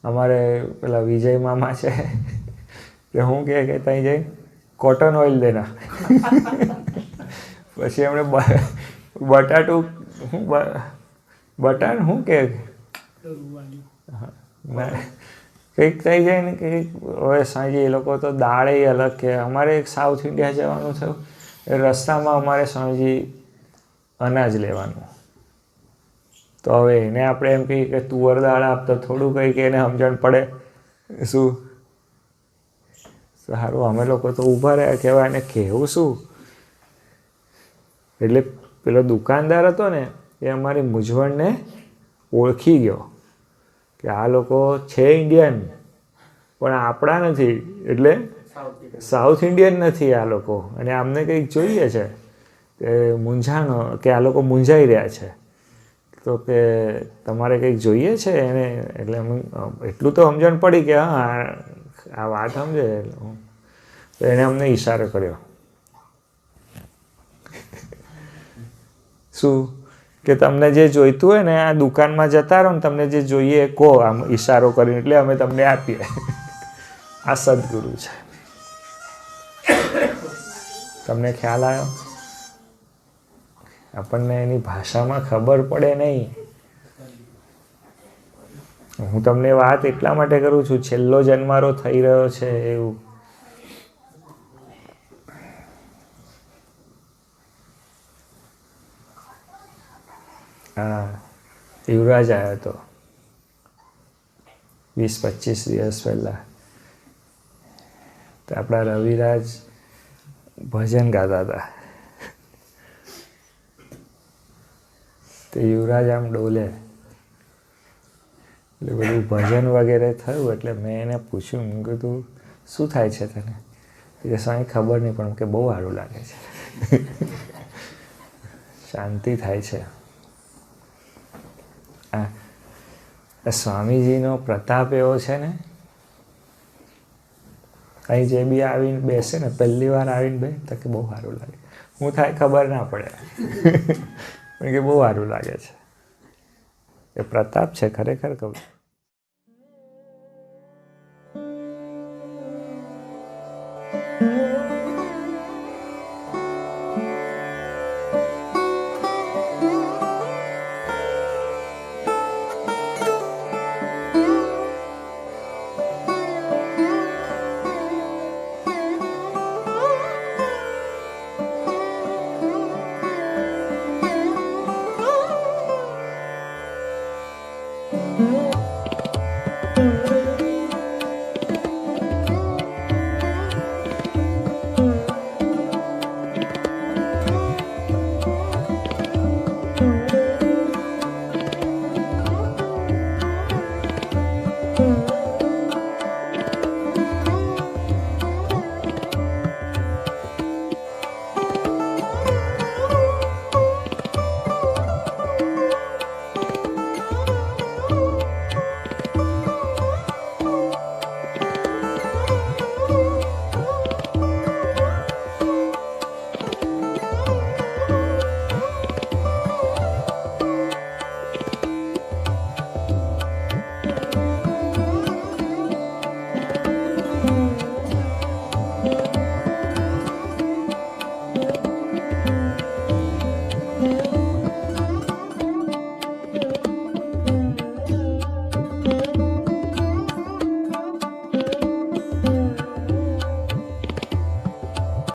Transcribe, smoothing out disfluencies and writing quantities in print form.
અમારે પેલા વિજય મામા છે કે શું કહે કે ત્યાં જઈ કોટન ઓઇલ દેના પછી એમણે બટાટું શું બટાણ શું કે કંઈક થઈ જાય ને કંઈક હવે સાંજે એ લોકો તો દાળે અલગ કે અમારે એક સાઉથ ઇન્ડિયા જવાનું થયું એ રસ્તામાં અમારે સાંજે અનાજ લેવાનું તો હવે એને આપણે એમ કહીએ કે તુવર દાળ આપતો થોડું કંઈ કે એને સમજણ પડે શું સારું અમે લોકો તો ઊભા રહ્યા કહેવાય એને કહેવું શું એટલે પેલો દુકાનદાર હતો ને એ અમારી મૂંઝવણને ઓળખી ગયો કે આ લોકો છે ઇન્ડિયન પણ આપણા નથી એટલે સાઉથ ઇન્ડિયન નથી આ લોકો અને આમને કંઈક જોઈએ છે કે મૂંઝાણો કે આ લોકો મૂંઝાઈ રહ્યા છે તો કે તમારે કંઈક જોઈએ છે એને એટલે એટલું તો સમજણ પડી કે હા આ વાત સમજે તો એણે અમને ઈશારો કર્યો શું કે તમને જે જોઈતું હોય ને આ દુકાનમાં જતા રહો ને તમને જે જોઈએ એ કહો આમ ઈશારો કરીને એટલે અમે તમને આપીએ આ સદગુરુ છે તમને ખ્યાલ આવ્યો આપણને એની ભાષામાં ખબર પડે નહીં હું તમને વાત એટલા માટે કરું છું છેલ્લો જન્મારો થઈ રહ્યો છે એવું હા યુવરાજ આવ્યો હતો 20-25 દિવસ પહેલાં તો આપણા રવિરાજ ભજન ગાતા હતા તો યુવરાજ આમ ડોલે એટલે બધું ભજન વગેરે થયું એટલે મેં એને પૂછ્યું મેં કીધું શું થાય છે તને કે સાંઈ ખબર નહીં પણ કે બહુ સારું લાગે છે શાંતિ થાય છે આ સ્વામીજીનો પ્રતાપ એવો છે ને અહીં જે બી આવીને બેસે ને પહેલી વાર આવીને બે તો કે બહુ સારું લાગે હું થાય ખબર ના પડે પણ કે બહુ સારું લાગે છે એ પ્રતાપ છે ખરેખર કહું